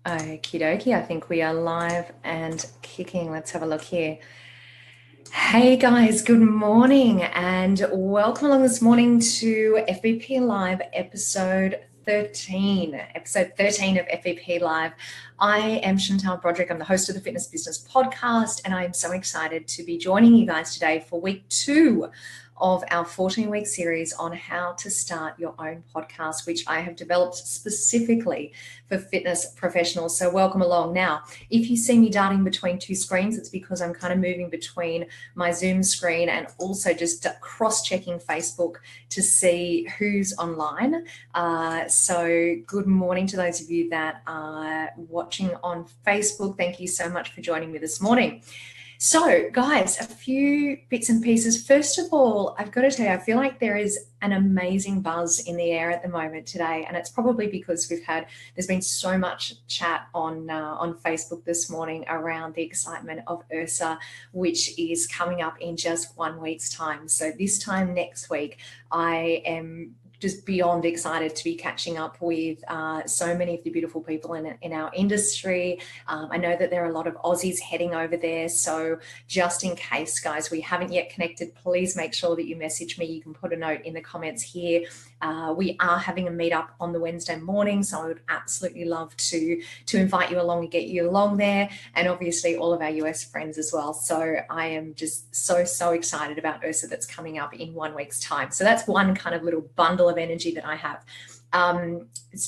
Okie dokie, I think we are live and kicking. Let's have a look here. Hey guys, good morning and welcome along this morning to FVP Live episode 13. Episode 13 of FVP Live. I am Chantal Broderick. I'm the host of the Fitness Business Podcast, and I'm so excited to be joining you guys today for week 2 of our 14-week series on how to start your own podcast, which I have developed specifically for fitness professionals. So welcome along. Now, if you see me darting between two screens, it's because I'm kind of moving between my Zoom screen and also just cross-checking Facebook to see who's online. So good morning to those of you that are watching on Facebook. Thank you so much for joining me this morning. So guys, a few bits and pieces. First of all, I've got to tell you, I feel like there is an amazing buzz in the air at the moment today. And it's probably because there's been so much chat on Facebook this morning around the excitement of Ursa, which is coming up in just 1 week's time. So this time next week, I am just beyond excited to be catching up with so many of the beautiful people in our industry. I know that there are a lot of Aussies heading over there. So just in case, guys, we haven't yet connected, please make sure that you message me. You can put a note in the comments here. We are having a meetup on the Wednesday morning, so I would absolutely love to invite you along and get you along there, and obviously all of our US friends as well. So I am just so excited about Ursa that's coming up in 1 week's time. So that's one kind of little bundle of energy that I have.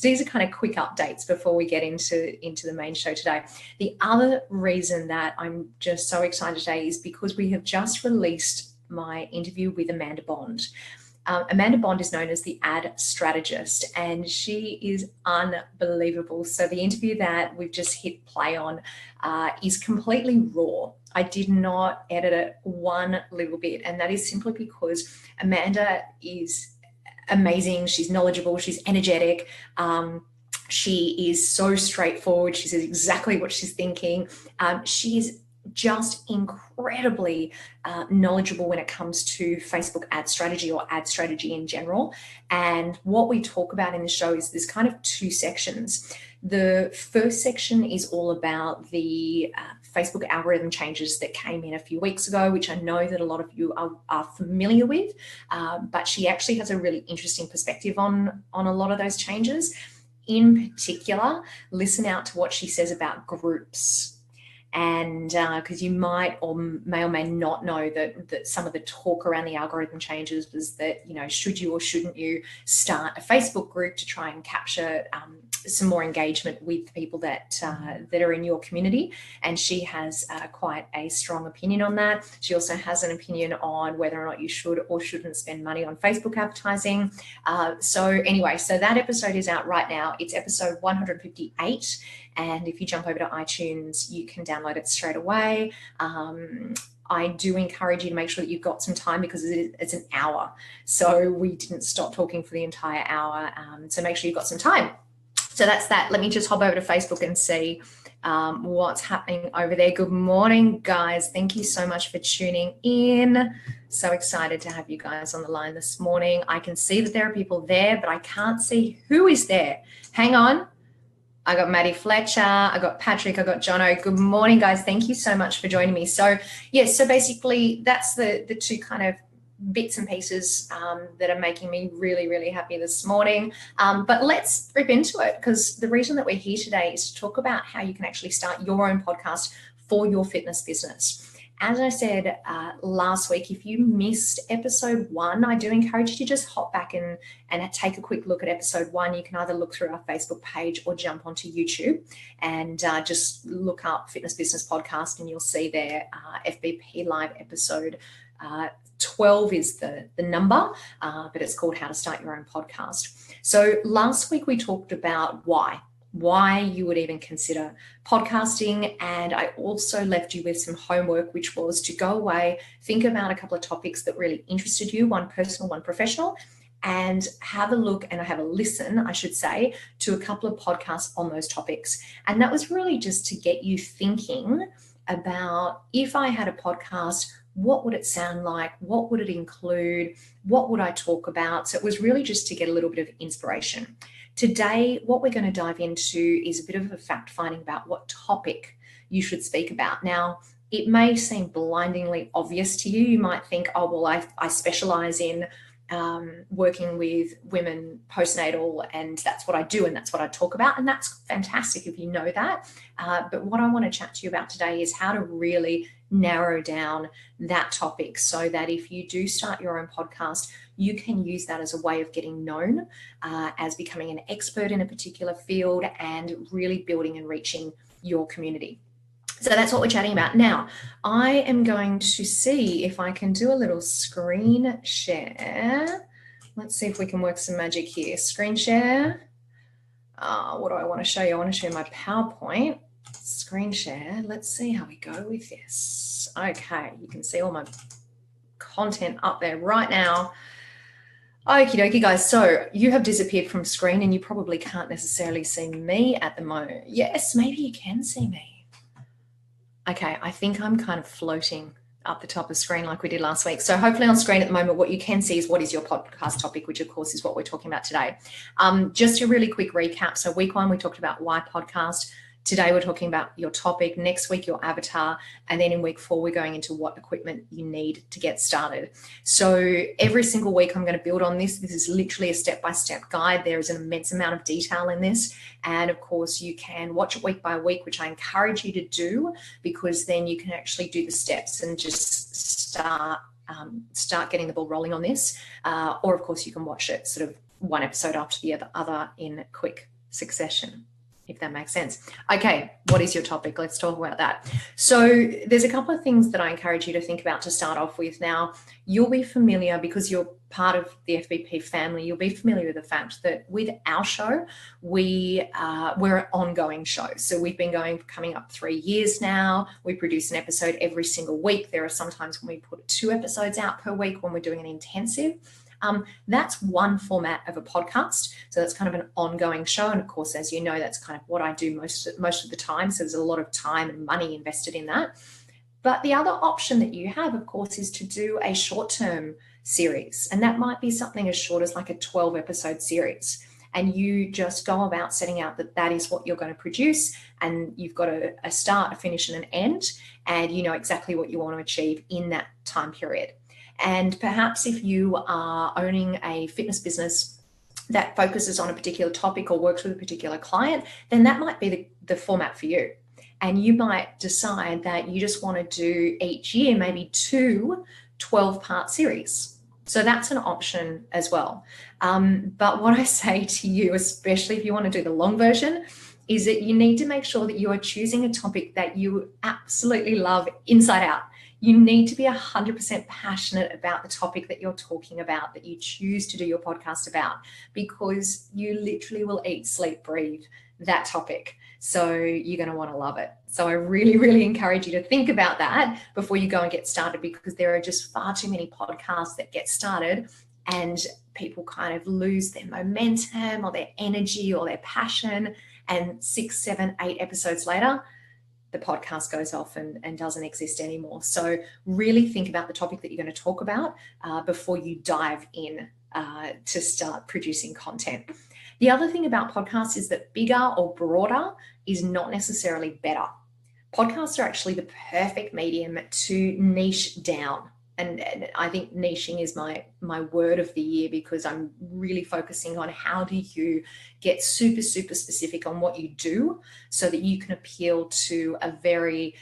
These are kind of quick updates before we get into the main show today. The other reason that I'm just so excited today is because we have just released my interview with Amanda Bond. Amanda Bond is known as the ad strategist, and she is unbelievable. So the interview that we've just hit play on is completely raw. I did not edit it one little bit, and that is simply because Amanda is amazing. She's knowledgeable. She's energetic. She is so straightforward. She says exactly what she's thinking. She is just incredibly knowledgeable when it comes to Facebook ad strategy or ad strategy in general. And what we talk about in the show is there's kind of two sections. The first section is all about the Facebook algorithm changes that came in a few weeks ago, which I know that a lot of you are familiar with, but she actually has a really interesting perspective on a lot of those changes. In particular, listen out to what she says about groups. And because you might or may not know that some of the talk around the algorithm changes was that, should you or shouldn't you start a Facebook group to try and capture some more engagement with people that are in your community. And she has quite a strong opinion on that. She also has an opinion on whether or not you should or shouldn't spend money on Facebook advertising. So that episode is out right now. It's episode 158. And if you jump over to iTunes, you can download it straight away. I do encourage you to make sure that you've got some time because it's an hour. So we didn't stop talking for the entire hour. So make sure you've got some time. So that's that. Let me just hop over to Facebook and see what's happening over there. Good morning, guys. Thank you so much for tuning in. So excited to have you guys on the line this morning. I can see that there are people there, but I can't see who is there. Hang on. I got Maddie Fletcher, I got Patrick, I got Jono. Good morning, guys. Thank you so much for joining me. So, yes, so basically that's the two kind of bits and pieces that are making me really, really happy this morning. But let's rip into it, because the reason that we're here today is to talk about how you can actually start your own podcast for your fitness business. As I said last week, if you missed episode 1, I do encourage you to just hop back and take a quick look at episode 1. You can either look through our Facebook page or jump onto YouTube and just look up Fitness Business Podcast, and you'll see there FBP Live episode 12 is the number, but it's called How to Start Your Own Podcast. So last week we talked about why you would even consider podcasting. And I also left you with some homework, which was to go away, think about a couple of topics that really interested you, one personal, one professional, and have a look and have a listen, I should say, to a couple of podcasts on those topics. And that was really just to get you thinking about, if I had a podcast, what would it sound like? What would it include? What would I talk about? So it was really just to get a little bit of inspiration. Today, what we're going to dive into is a bit of a fact finding about what topic you should speak about. Now, it may seem blindingly obvious to you. You might think, oh, well, I specialize in working with women postnatal, and that's what I do and that's what I talk about. And that's fantastic if you know that. But what I want to chat to you about today is how to really narrow down that topic so that if you do start your own podcast, you can use that as a way of getting known, as becoming an expert in a particular field and really building and reaching your community. So that's what we're chatting about. Now, I am going to see if I can do a little screen share. Let's see if we can work some magic here. Screen share. What do I want to show you? I want to show you my PowerPoint. Screen share. Let's see how we go with this. Okay, you can see all my content up there right now. Okie dokie, guys. So you have disappeared from screen and you probably can't necessarily see me at the moment. Yes, maybe you can see me. Okay, I think I'm kind of floating up the top of screen like we did last week. So hopefully on screen at the moment, what you can see is what is your podcast topic, which of course is what we're talking about today. Just a really quick recap. So week 1, we talked about why podcast. Today, we're talking about your topic. Next week, your avatar. And then in week 4, we're going into what equipment you need to get started. So every single week, I'm going to build on this. This is literally a step-by-step guide. There is an immense amount of detail in this. And of course, you can watch it week by week, which I encourage you to do, because then you can actually do the steps and just start getting the ball rolling on this. Or of course, you can watch it sort of one episode after the other in quick succession, if that makes sense. Okay, what is your topic? Let's talk about that. So there's a couple of things that I encourage you to think about to start off with. Now, you'll be familiar, because you're part of the FBP family, you'll be familiar with the fact that with our show, we're an ongoing show. So we've been coming up 3 years now. We produce an episode every single week. There are sometimes when we put 2 episodes out per week when we're doing an intensive. That's one format of a podcast. So that's kind of an ongoing show. And of course, as you know, that's kind of what I do most of the time. So there's a lot of time and money invested in that. But the other option that you have, of course, is to do a short-term series. And that might be something as short as like a 12-episode series. And you just go about setting out that is what you're going to produce. And you've got a start, a finish, and an end. And you know exactly what you want to achieve in that time period. And perhaps if you are owning a fitness business that focuses on a particular topic or works with a particular client, then that might be the format for you. And you might decide that you just want to do each year maybe 2 12-part series. So that's an option as well. But what I say to you, especially if you want to do the long version, is that you need to make sure that you are choosing a topic that you absolutely love inside out. You need to be 100% passionate about the topic that you're talking about, that you choose to do your podcast about, because you literally will eat, sleep, breathe that topic. So you're going to want to love it. So I really, really encourage you to think about that before you go and get started, because there are just far too many podcasts that get started and people kind of lose their momentum or their energy or their passion. And 6, 7, 8 episodes later, the podcast goes off and doesn't exist anymore. So really think about the topic that you're going to talk about before you dive in to start producing content. The other thing about podcasts is that bigger or broader is not necessarily better. Podcasts are actually the perfect medium to niche down. And I think niching is my word of the year, because I'm really focusing on how do you get super, super specific on what you do so that you can appeal to a very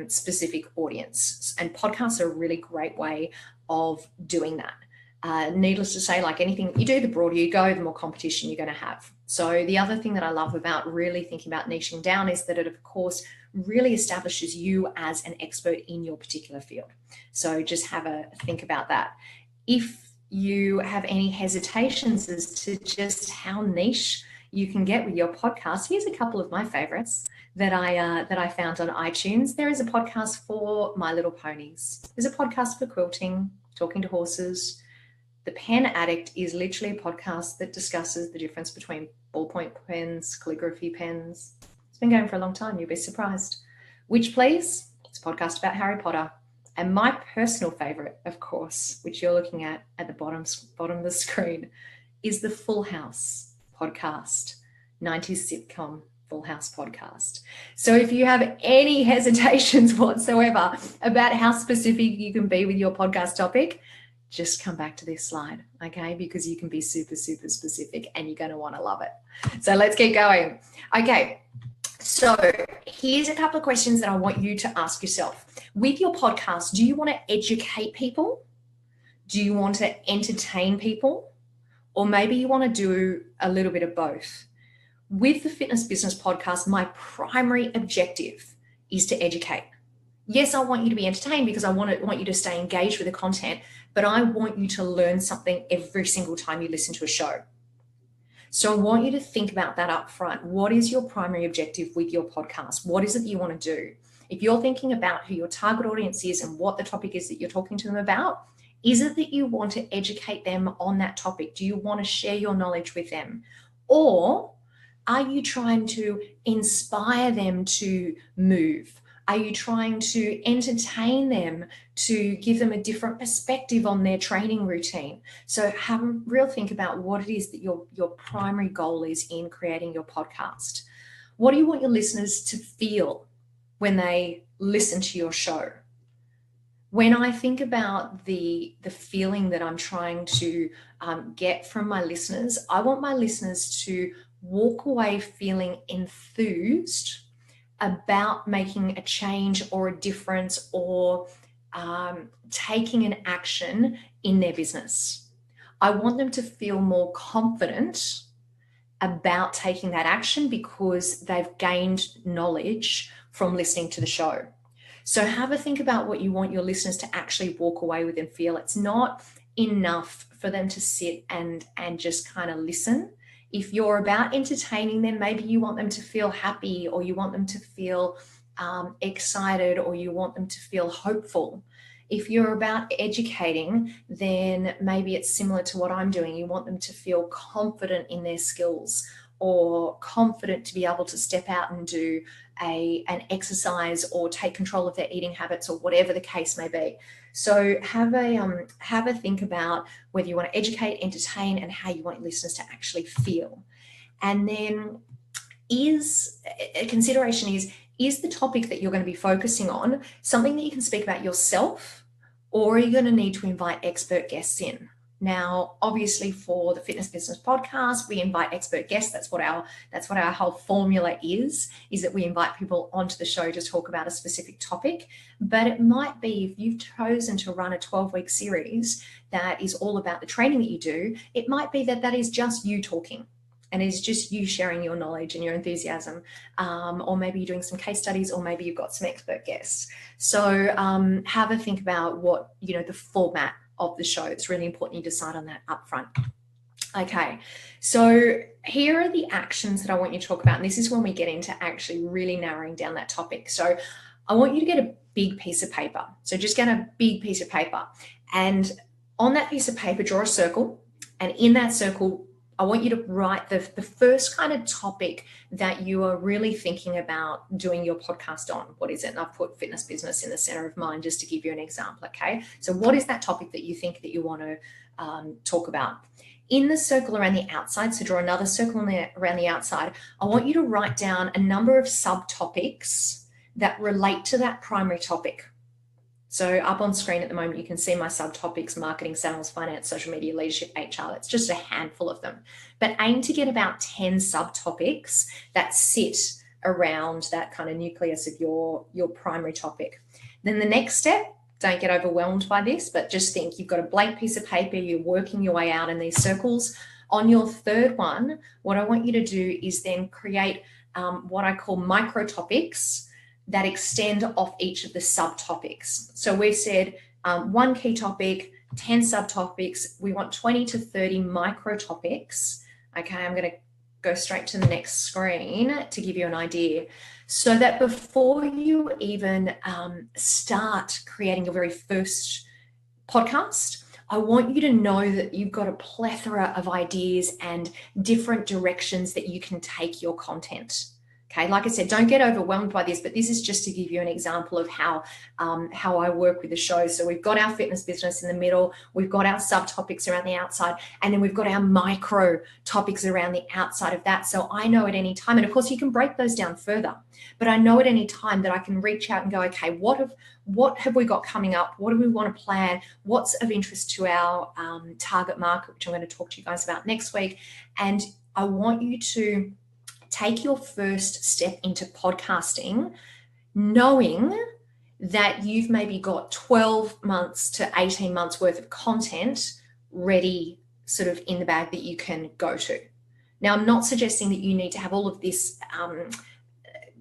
specific audience. And podcasts are a really great way of doing that. Needless to say, like anything you do, the broader you go, the more competition you're going to have. So the other thing that I love about really thinking about niching down is that it, of course, really establishes you as an expert in your particular field. So just have a think about that. If you have any hesitations as to just how niche you can get with your podcast, here's a couple of my favorites that I found on iTunes. There is a podcast for My Little Ponies. There's a podcast for quilting, talking to horses. The Pen Addict is literally a podcast that discusses the difference between ballpoint pens, calligraphy pens. It's been going for a long time. You'll be surprised. Which Please? It's a podcast about Harry Potter. And my personal favorite, of course, which you're looking at the bottom of the screen, is the Full House podcast, 90s sitcom, Full House podcast. So if you have any hesitations whatsoever about how specific you can be with your podcast topic, just come back to this slide, okay? Because you can be super, super specific and you're going to want to love it. So let's get going. Okay, so here's a couple of questions that I want you to ask yourself. With your podcast, do you want to educate people? Do you want to entertain people? Or maybe you want to do a little bit of both. With the Fitness Business Podcast, my primary objective is to educate. Yes, I want you to be entertained because I want you to stay engaged with the content, but I want you to learn something every single time you listen to a show. So I want you to think about that up front. What is your primary objective with your podcast? What is it that you want to do? If you're thinking about who your target audience is and what the topic is that you're talking to them about, is it that you want to educate them on that topic? Do you want to share your knowledge with them? Or are you trying to inspire them to move? Are you trying to entertain them, to give them a different perspective on their training routine? So have a real think about what it is that your primary goal is in creating your podcast. What do you want your listeners to feel when they listen to your show? When I think about the feeling that I'm trying to get from my listeners, I want my listeners to walk away feeling enthused about making a change or a difference or taking an action in their business. I want them to feel more confident about taking that action because they've gained knowledge from listening to the show. So have a think about what you want your listeners to actually walk away with and feel. It's not enough for them to sit and just kind of listen. If you're about entertaining them, maybe you want them to feel happy, or you want them to feel excited, or you want them to feel hopeful. If you're about educating, then maybe it's similar to what I'm doing. You want them to feel confident in their skills, or confident to be able to step out and do an exercise or take control of their eating habits, or whatever the case may be. So have a think about whether you want to educate, entertain, and how you want your listeners to actually feel. And then a consideration is the topic that you're going to be focusing on something that you can speak about yourself, or are you going to need to invite expert guests in? Now, obviously, for the Fitness Business Podcast, we invite expert guests. That's what our whole formula is that we invite people onto the show to talk about a specific topic. But it might be, if you've chosen to run a 12-week series that is all about the training that you do, it might be that is just you talking. And it's just you sharing your knowledge and your enthusiasm, or maybe you're doing some case studies, or maybe you've got some expert guests. So have a think about what, the format of the show. It's really important you decide on that up front. Okay, so here are the actions that I want you to talk about. And this is when we get into actually really narrowing down that topic. So I want you to get a big piece of paper. So just get a big piece of paper. And on that piece of paper, draw a circle. And in that circle, I want you to write the first kind of topic that you are really thinking about doing your podcast on. What is it? And I've put fitness business in the center of mind just to give you an example, okay? So what is that topic that you think that you want to talk about? In the circle around the outside, so draw another circle around the outside, I want you to write down a number of subtopics that relate to that primary topic. So up on screen at the moment, you can see my subtopics: marketing, sales, finance, social media, leadership, HR. That's just a handful of them. But aim to get about 10 subtopics that sit around that kind of nucleus of your primary topic. Then the next step, don't get overwhelmed by this, but just think you've got a blank piece of paper, you're working your way out in these circles. On your third one, what I want you to do is then create what I call micro topics that extend off each of the subtopics. So we've said one key topic, 10 subtopics. We want 20 to 30 micro topics. Okay, I'm going to go straight to the next screen to give you an idea, so that before you even start creating your very first podcast, I want you to know that you've got a plethora of ideas and different directions that you can take your content. Okay, like I said, don't get overwhelmed by this, but this is just to give you an example of how I work with the show. So we've got our fitness business in the middle, we've got our subtopics around the outside, and then we've got our micro topics around the outside of that. So I know at any time, and of course you can break those down further, but I know at any time that I can reach out and go, okay, what have we got coming up? What do we want to plan? What's of interest to our target market, which I'm going to talk to you guys about next week. And I want you to take your first step into podcasting, knowing that you've maybe got 12 months to 18 months worth of content ready, sort of in the bag that you can go to. Now, I'm not suggesting that you need to have all of this,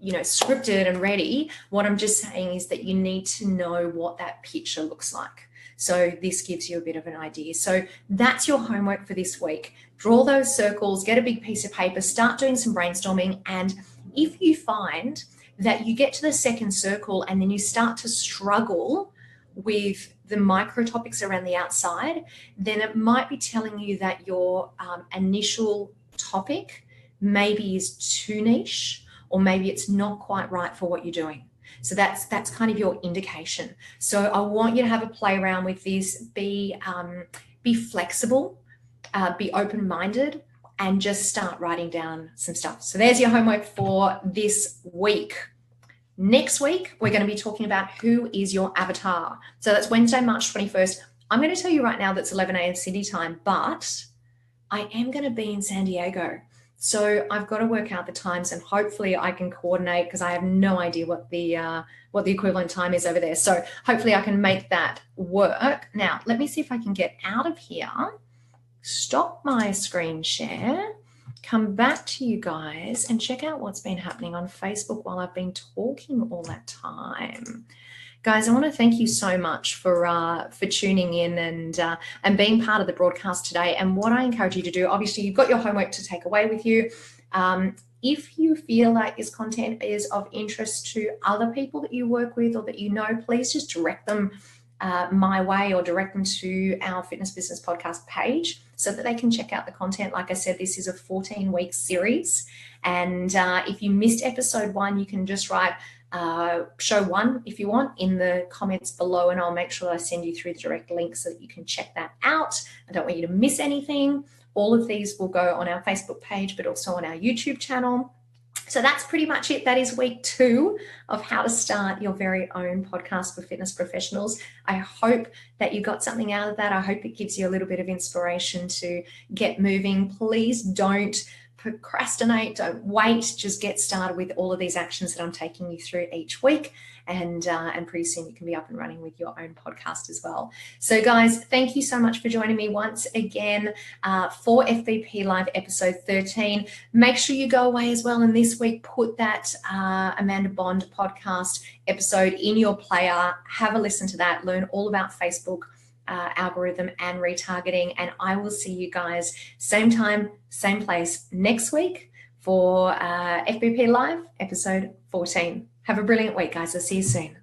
scripted and ready. What I'm just saying is that you need to know what that picture looks like. So this gives you a bit of an idea. So that's your homework for this week. Draw those circles, get a big piece of paper, start doing some brainstorming. And if you find that you get to the second circle and then you start to struggle with the micro topics around the outside, then it might be telling you that your initial topic maybe is too niche, or maybe it's not quite right for what you're doing. So that's kind of your indication. So I want you to have a play around with this, be flexible, be open-minded, and just start writing down some stuff. So there's your homework for this week. Next week, we're going to be talking about who is your avatar. So that's Wednesday, March 21st. I'm going to tell you right now that's 11 a.m. Sydney time, but I am going to be in San Diego. So I've got to work out the times, and hopefully I can coordinate, because I have no idea what the equivalent time is over there. So hopefully I can make that work. Now, let me see if I can get out of here, stop my screen share, come back to you guys, and check out what's been happening on Facebook while I've been talking all that time. Guys, I want to thank you so much for tuning in and being part of the broadcast today. And what I encourage you to do, obviously, you've got your homework to take away with you. If you feel like this content is of interest to other people that you work with or that you know, please just direct them my way, or direct them to our Fitness Business Podcast page so that they can check out the content. Like I said, this is a 14-week series. And if you missed episode 1, you can just write show 1 if you want in the comments below, and I'll make sure that I send you through the direct link so that you can check that out. I don't want you to miss anything. All of these will go on our Facebook page, but also on our YouTube channel. So that's pretty much it. That is week 2 of how to start your very own podcast for fitness professionals. I hope that you got something out of that. I hope it gives you a little bit of inspiration to get moving. Please don't procrastinate, don't wait, just get started with all of these actions that I'm taking you through each week, and pretty soon you can be up and running with your own podcast as well. So guys, thank you so much for joining me once again for FBP Live episode 13. Make sure you go away as well, and this week put that Amanda Bond podcast episode in your player, have a listen to that, learn all about Facebook algorithm and retargeting, and I will see you guys same time, same place next week for FBP Live episode 14. Have a brilliant week, guys. I'll see you soon.